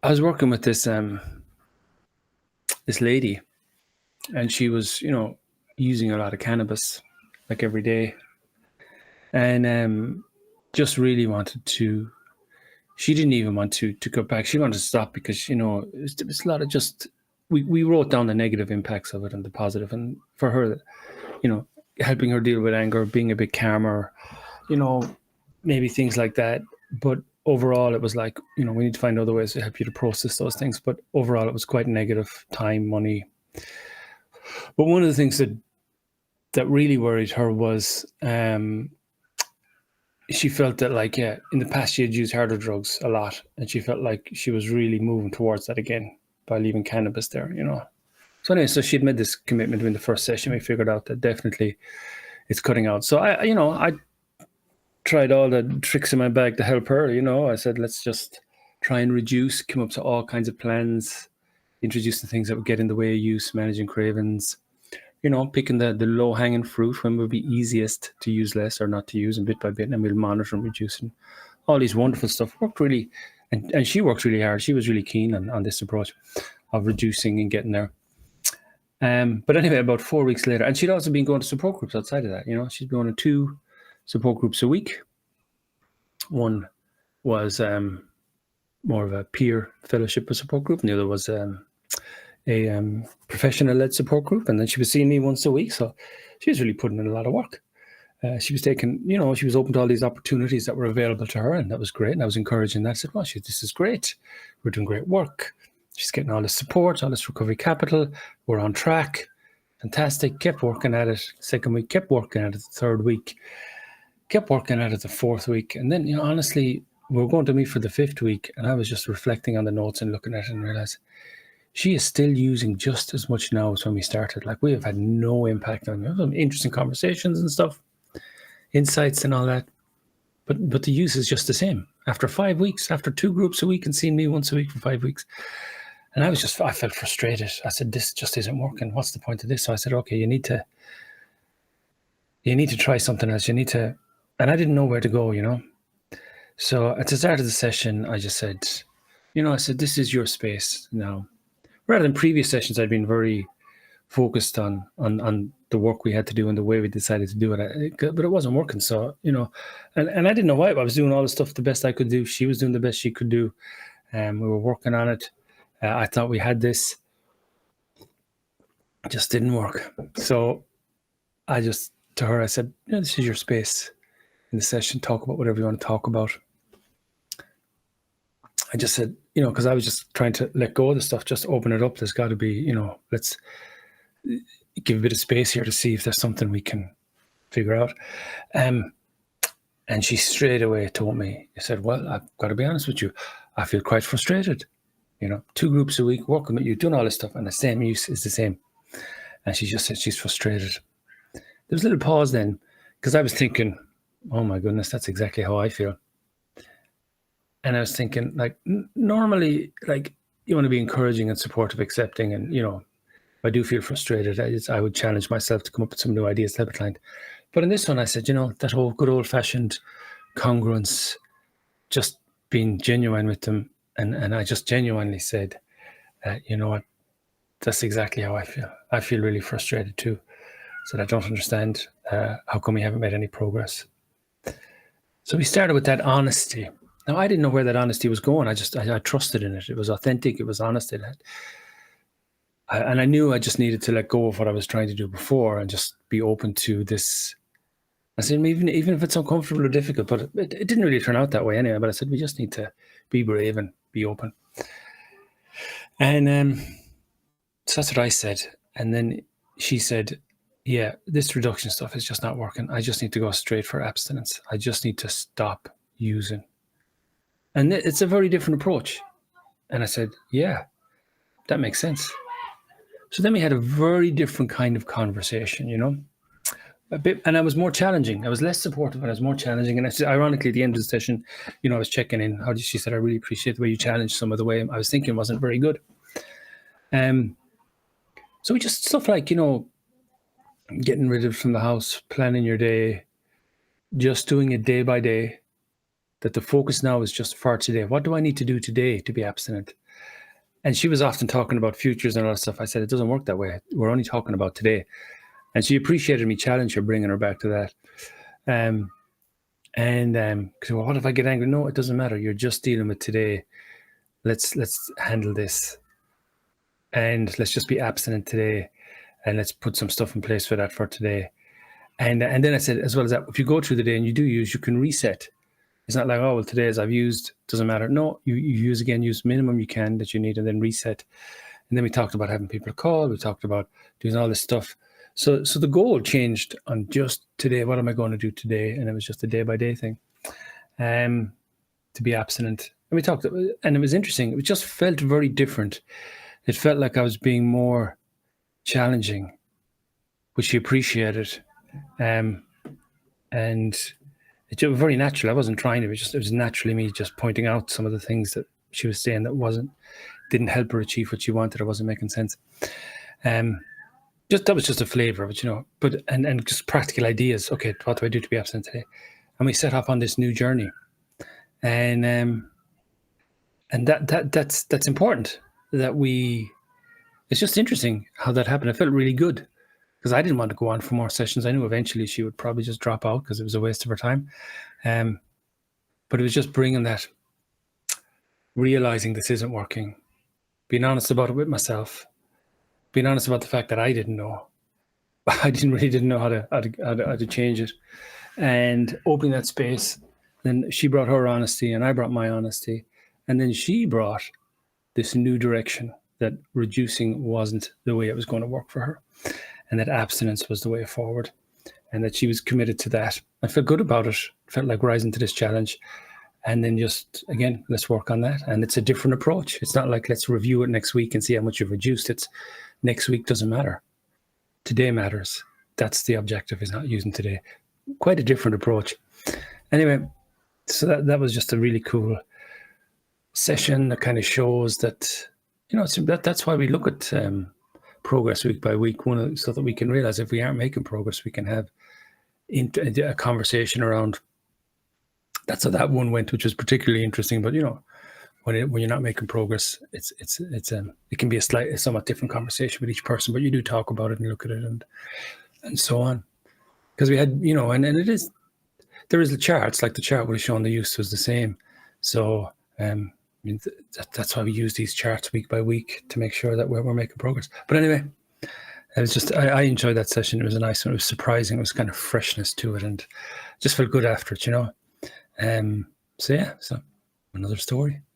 I was working with this lady, and she was, using a lot of cannabis, like every day, and just really wanted to. She didn't even want to go back. She wanted to stop because it's a lot of just. We wrote down the negative impacts of it and the positive, and for her, you know, helping her deal with anger, being a bit calmer, you know, maybe things like that. But overall, it was like, we need to find other ways to help you to process those things. But overall, it was quite negative: time, money. But one of the things that really worried her was she felt that, like, yeah, in the past she had used harder drugs a lot, and she felt like she was really moving towards that again by leaving cannabis there. So anyway, so she had made this commitment in the first session. We figured out that definitely it's cutting out. So I tried all the tricks in my bag to help her. I said, let's just try and reduce, come up to all kinds of plans, introduce the things that would get in the way of use, managing cravings, picking the low hanging fruit when it would be easiest to use less or not to use, and bit by bit, and we'll monitor and reduce. And all these wonderful stuff worked really, and she worked really hard. She was really keen on this approach of reducing and getting there. But anyway, about 4 weeks later, and she'd also been going to support groups outside of that. She'd been going to 2 support groups a week. One was more of a peer fellowship support group, and the other was a professional-led support group. And then she was seeing me once a week, so she was really putting in a lot of work. She was taking, she was open to all these opportunities that were available to her, and that was great. And I was encouraging that. I said, well, this is great. We're doing great work. She's getting all this support, all this recovery capital. We're on track. Fantastic. Kept working at it. Second week, kept working at it. The third week, kept working at it. The fourth week. And then, honestly, we were going to meet for the 5th week, and I was just reflecting on the notes and looking at it and realized she is still using just as much now as when we started. Like, we have had no impact on her. Some interesting conversations and stuff, insights and all that. But the use is just the same. After 5 weeks, after 2 groups a week and seeing me once a week for 5 weeks. And I felt frustrated. I said, this just isn't working. What's the point of this? So I said, okay, you need to try something else. And I didn't know where to go, So at the start of the session, I just said, this is your space now. Rather than previous sessions, I'd been very focused on the work we had to do and the way we decided to do it. But it wasn't working. So, and I didn't know why. I was doing all the stuff the best I could do. She was doing the best she could do. We were working on it. I thought we had this. It just didn't work. So to her, I said, this is your space in the session. Talk about whatever you want to talk about. I just said, because I was just trying to let go of the stuff, just open it up. There's got to be, let's give a bit of space here to see if there's something we can figure out. And she straight away told me, I said, well, I've got to be honest with you. I feel quite frustrated. 2 groups a week, working with you, doing all this stuff, and the same use is the same. And she just said she's frustrated. There was a little pause then, because I was thinking, oh my goodness, that's exactly how I feel. And I was thinking, like, normally, like, you want to be encouraging and supportive, accepting, and, if I do feel frustrated, I would challenge myself to come up with some new ideas to help a client. But in this one, I said, that whole good old-fashioned congruence, just being genuine with them. And I just genuinely said, you know what, that's exactly how I feel. I feel really frustrated too. I said, I don't understand how come we haven't made any progress. So we started with that honesty. Now, I didn't know where that honesty was going. I trusted in it. It was authentic. It was honest. And I knew I just needed to let go of what I was trying to do before and just be open to this. I said, even if it's uncomfortable or difficult, but it didn't really turn out that way anyway. But I said, we just need to be brave and be open. And so that's what I said. And then she said, yeah, this reduction stuff is just not working. I just need to go straight for abstinence. I just need to stop using. And it's a very different approach. And I said, yeah, that makes sense. So then we had a very different kind of conversation, and I was more challenging. I was less supportive, and I was more challenging. And I said, ironically, at the end of the session, I was checking in. She said, I really appreciate the way you challenged some of the way I was thinking wasn't very good. So we just stuff like, getting rid of it from the house, planning your day, just doing it day by day, that the focus now is just for today. What do I need to do today to be abstinent? And she was often talking about futures and all that stuff. I said, it doesn't work that way. We're only talking about today. And she appreciated me challenge her, bringing her back to that. Because well, what if I get angry? No, it doesn't matter. You're just dealing with today. Let's handle this, and let's just be abstinent today, and let's put some stuff in place for that for today. And then I said, as well as that, if you go through the day and you do use, you can reset. It's not like, oh, well, today as I've used, doesn't matter. No, you use again, use minimum you can that you need, and then reset. And then we talked about having people call. We talked about doing all this stuff. So the goal changed on just today. What am I going to do today? And it was just a day by day thing. To be abstinent. And we talked, and it was interesting. It just felt very different. It felt like I was being more challenging, which she appreciated. And it was very natural. I wasn't trying to. It was naturally me just pointing out some of the things that she was saying that didn't help her achieve what she wanted or wasn't making sense. That was just a flavor of it, But and just practical ideas. Okay, what do I do to be absent today? And we set off on this new journey, and that's important. It's just interesting how that happened. It felt really good because I didn't want to go on for more sessions. I knew eventually she would probably just drop out because it was a waste of her time. But it was just bringing that, realizing this isn't working, being honest about it with myself, being honest about the fact that I didn't know. I didn't know how to change it, and opening that space. Then she brought her honesty, and I brought my honesty, and then she brought this new direction that reducing wasn't the way it was going to work for her, and that abstinence was the way forward, and that she was committed to that. I felt good about it. Felt like rising to this challenge. And then just, again, let's work on that. And it's a different approach. It's not like, let's review it next week and see how much you've reduced. It's next week doesn't matter. Today matters. That's the objective, is not using today. Quite a different approach. Anyway, so that was just a really cool session that kind of shows that, that's why we look at progress week by week, so that we can realize if we aren't making progress, we can have a conversation around. That's how that one went, which was particularly interesting. But when you're not making progress, it can be a somewhat different conversation with each person. But you do talk about it and look at it and so on. Because we had, and there is the charts, like the chart would have shown the use was the same. So that's why we use these charts week by week to make sure that we're making progress. But anyway, it was just, I enjoyed that session. It was a nice one. It was surprising. It was kind of freshness to it, and just felt good after it, So another story.